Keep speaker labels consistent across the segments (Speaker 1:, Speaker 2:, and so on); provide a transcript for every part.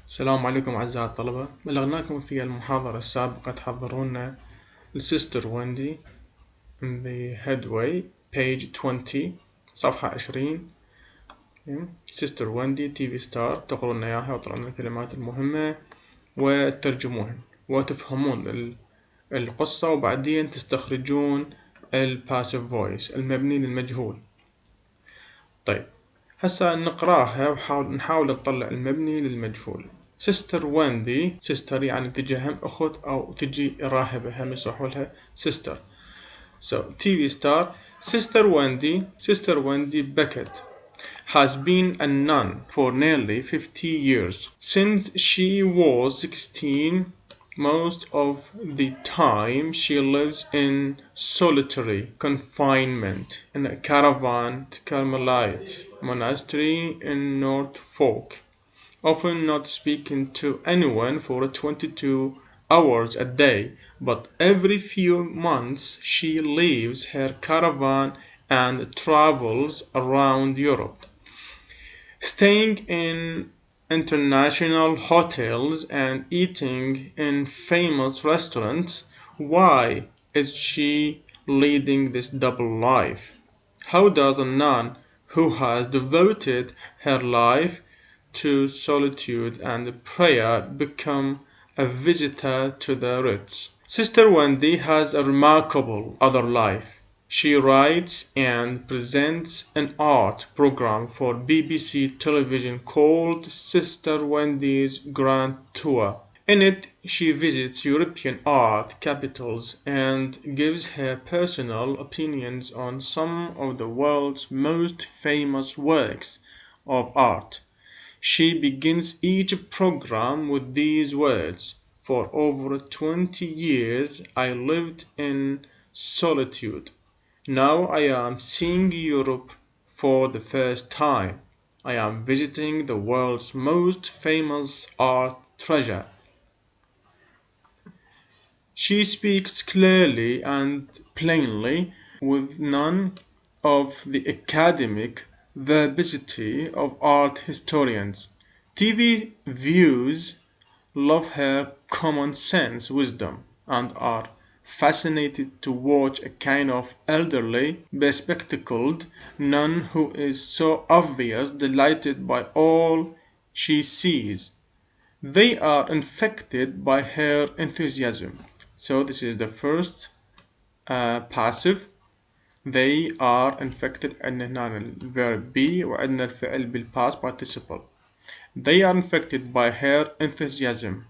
Speaker 1: السلام عليكم أعزائي الطلبة. بلغناكم في المحاضرة السابقة تحضرون السيستر ويندي بهيدواي page 20 صفحة 20. سيستر ويندي تي في ستار تقرون إياها وتقرون الكلمات المهمة وتترجموها وتفهمون القصة وبعدين تستخرجون الباسيف فويس المبني للمجهول. طيب هسا نقراها ونحاول نطلع المبني للمجهول. سيستر ويندي، سيستر يعني تجي هم أخت أو تجي راهبة هم يصحوا لها سيستر. So TV star Sister Wendy Beckett has been a nun for nearly 50 years. Since she was 16, most of the time she lives in solitary confinement in a caravan Carmelite monastery in Norfolk, often not speaking to anyone for 22 hours a day, but every few months she leaves her caravan and travels around Europe, staying in international hotels and eating in famous restaurants. Why is she leading this double life? How does a nun who has devoted her life to solitude and prayer become a visitor to the rich? Sister Wendy has a remarkable other life. She writes and presents an art program for BBC television called Sister Wendy's Grand Tour. In it, she visits European art capitals and gives her personal opinions on some of the world's most famous works of art. She begins each program with these words: "For over 20 years I lived in solitude. Now I am seeing Europe for the first time. I am visiting the world's most famous art treasure." She speaks clearly and plainly, with none of the academic verbosity of art historians. TV viewers love her common sense wisdom and are fascinated to watch a kind of elderly, bespectacled nun who is so obviously delighted by all she sees. They are infected by her enthusiasm. So this is the first passive. They are infected. عندنا هنا الverb be وعندنا الفعل بالpast participle. They are infected by her enthusiasm.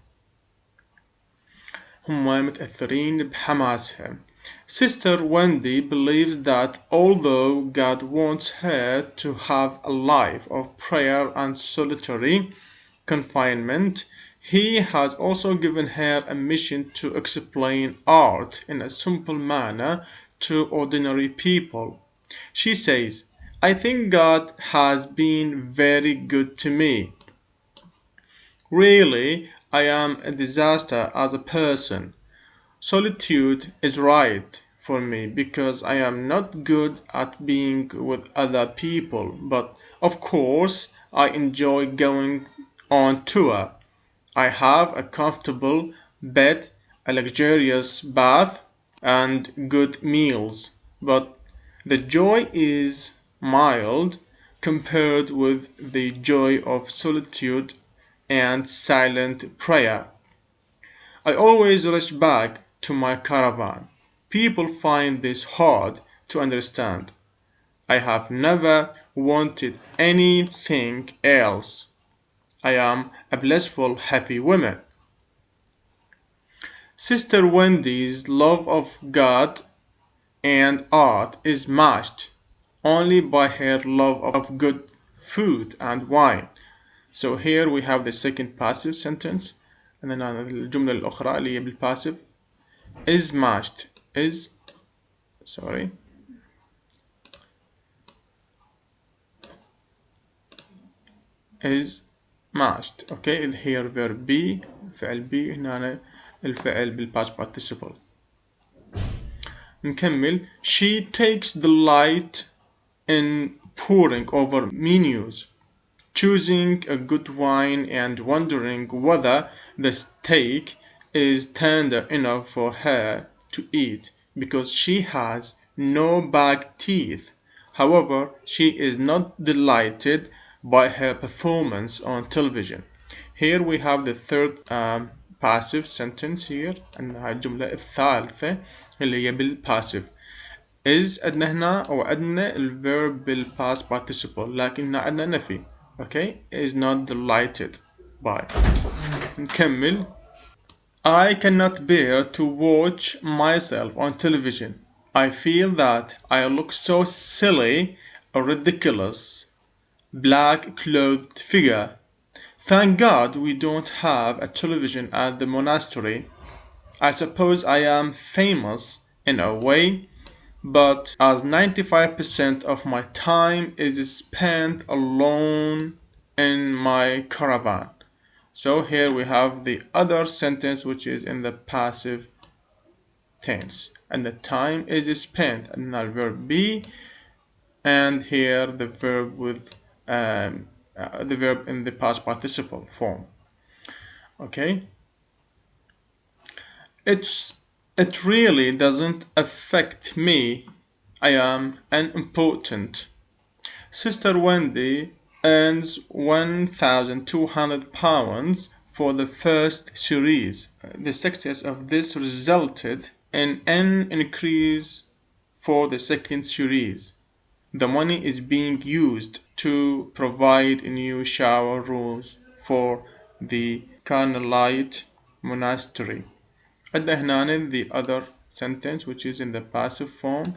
Speaker 1: هم متأثرين بحماسها. Sister Wendy believes that although God wants her to have a life of prayer and solitary confinement, He has also given her a mission to explain art in a simple manner to ordinary people. She says, "I think God has been very good to me. Really, I am a disaster as a person. Solitude is right for me because I am not good at being with other people, but of course I enjoy going on tour. I have a comfortable bed, a luxurious bath, and good meals, but the joy is mild compared with the joy of solitude and silent prayer. I always rush back to my caravan. People find this hard to understand. I have never wanted anything else. I am a blissful, happy woman." Sister Wendy's love of God and art is matched only by her love of good food and wine. So here we have the second passive sentence. and then الجملة الأخرى اللي هي بالpassive is matched is matched. Okay, here verb be فعل be هنا الفعل بالpast participle. نكمل. She takes delight in poring over menus, choosing a good wine and wondering whether the steak is tender enough for her to eat because she has no back teeth. However, she is not delighted by her performance on television. Here we have the third passive sentence here أنها الجملة الثالثة اللي هي بالpassive. is عندنا هنا وعندنا الverb بالpast participle لكن عندنا نفي. Okay, is not delighted by. نكمل. I cannot bear to watch myself on television. I feel that I look so silly, a ridiculous, black-clothed figure. Thank God we don't have a television at the monastery. I suppose I am famous in a way, but as 95% of my time is spent alone in my caravan. So here we have the other sentence which is in the passive tense, and the time is spent and the verb be, and here the verb with the verb in the past participle form. Okay, it really doesn't affect me. I am unimportant. Sister Wendy earns £1,200 for the first series. The success of this resulted in an increase for the second series. The money is being used to provide new shower rooms for the Carmelite monastery. عندنا هنا the other sentence which is in the passive form.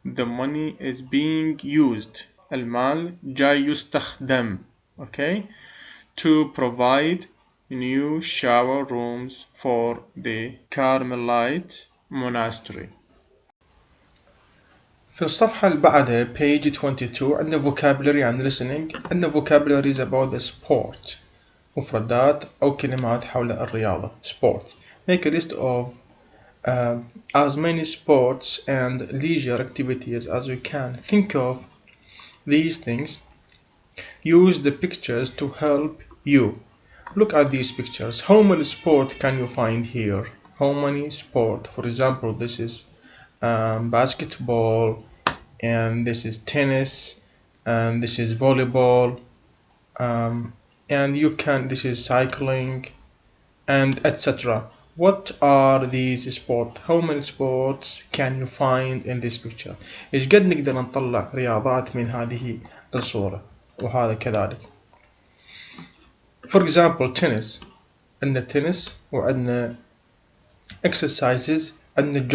Speaker 1: The money is being used. المال جاي يستخدم. Okay, to provide new shower rooms for the Carmelite monastery. في الصفحة اللي بعدها page 22 عندنا vocabulary عن listening. عندنا vocabularies about the sport. مفردات أو كلمات حول الرياضة. Sport. Make a list of as many sports and leisure activities as you can. Think of these things. Use the pictures to help you. Look at these pictures. How many sport can you find here? How many sport? For example, this is basketball, and this is tennis, and this is volleyball, and this is cycling, and etc. What are these sports? How many sports can you find in this picture? إيش قد نقدر نطلع رياضات من هذه الصورة؟ وهذا كذلك. For example, tennis. عندنا tennis وعندنا exercises. عندنا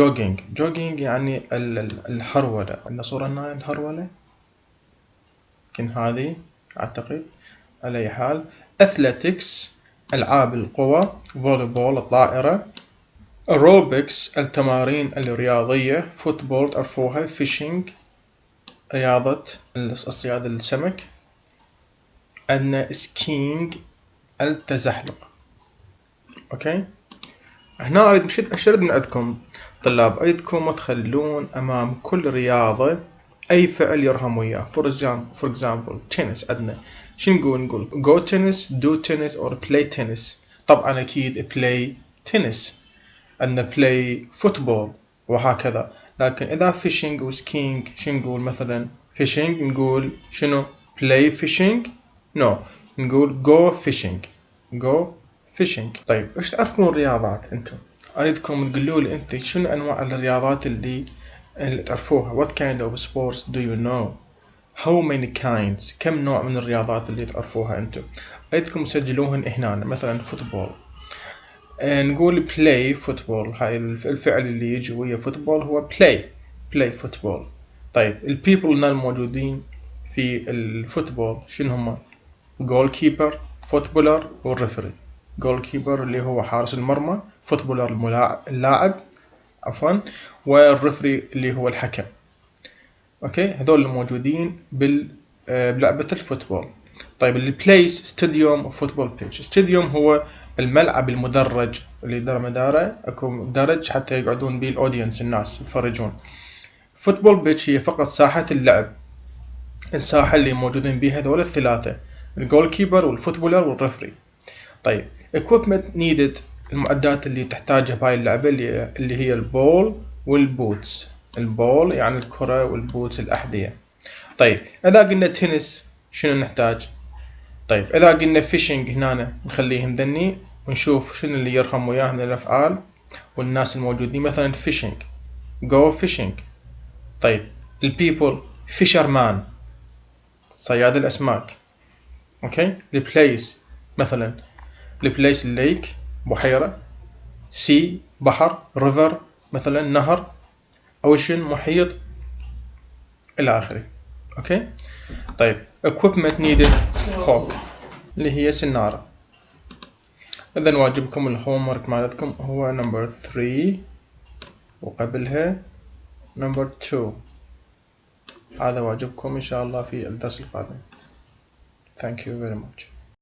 Speaker 1: jogging يعني الهرولة. عندنا صورة هنا الهرولة. يمكن هذه أعتقد. على أي حال. athletics ألعاب القوى. volleyball الطائرة. aerobics التمارين الرياضية. football تعرفوها. fishing رياضة اصطياد السمك. عندنا skiing التزحلق. اوكي، هنا اريد ايش اريد من عندكم طلاب؟ اريدكم تخلون امام كل رياضة اي فعل يرهم وياه. for example tennis. عندنا شو نقول go tennis, do tennis or play tennis. طبعا اكيد play tennis. عندنا play football وهكذا. لكن اذا fishing و skiing شو نقول؟ مثلا fishing نقول شنو؟ play fishing؟ no، نقول go fishing. طيب ايش تعرفون الرياضات انتم؟ اريدكم تقولوا لي انت شنو انواع الرياضات اللي تعرفوها. what kind of sports do you know? how many kinds؟ كم نوع من الرياضات اللي تعرفوها انتم؟ اريدكم تسجلوهن هنا. مثلا فوتبول نقول play football. هاي الفعل اللي يجي ويا فوتبول هو play football. طيب البيبل الموجودين في الفوتبول شنو هم؟ جول كيبر، فوتبولر، والريفري. جول كيبر اللي هو حارس المرمى، فوتبولر اللاعب عفوا، والريفري اللي هو الحكم. اوكي، هذول الموجودين بلعبة الفوتبول. طيب البلايس ستاديوم وفوتبول بيتش. ستاديوم هو الملعب المدرج اللي دار مداره اكو درج حتى يقعدون به الاودينس الناس يتفرجون. فوتبول بيتش هي فقط ساحة اللعب. الساحة اللي موجودين بيها هذول الثلاثة. الجول كيبر والفوتبولر والرفري. طيب equipment needed، المعدات اللي تحتاجها بهاي اللعبة اللي هي البول والبوتس. البول يعني الكرة، والبوتس الأحذية. طيب إذا قلنا تنس شنو نحتاج؟ طيب إذا قلنا فيشنج هنا نخليهم ذني ونشوف شنو اللي يرهم وياه من الأفعال والناس الموجودين. مثلا فيشنج، go fishing. طيب البيبل fisherman، صياد الأسماك. اوكي. البليس مثلا البليس الليك، بحيرة. سي بحر، ريفر مثلا نهر. اوشن محيط، الى اخره. اوكي. طيب equipment needed hawk اللي هي سنارة. اذا واجبكم الهوم ورك مالتكم هو نمبر 3 وقبلها نمبر 2. هذا واجبكم ان شاء الله في الدرس القادم. Thank you very much.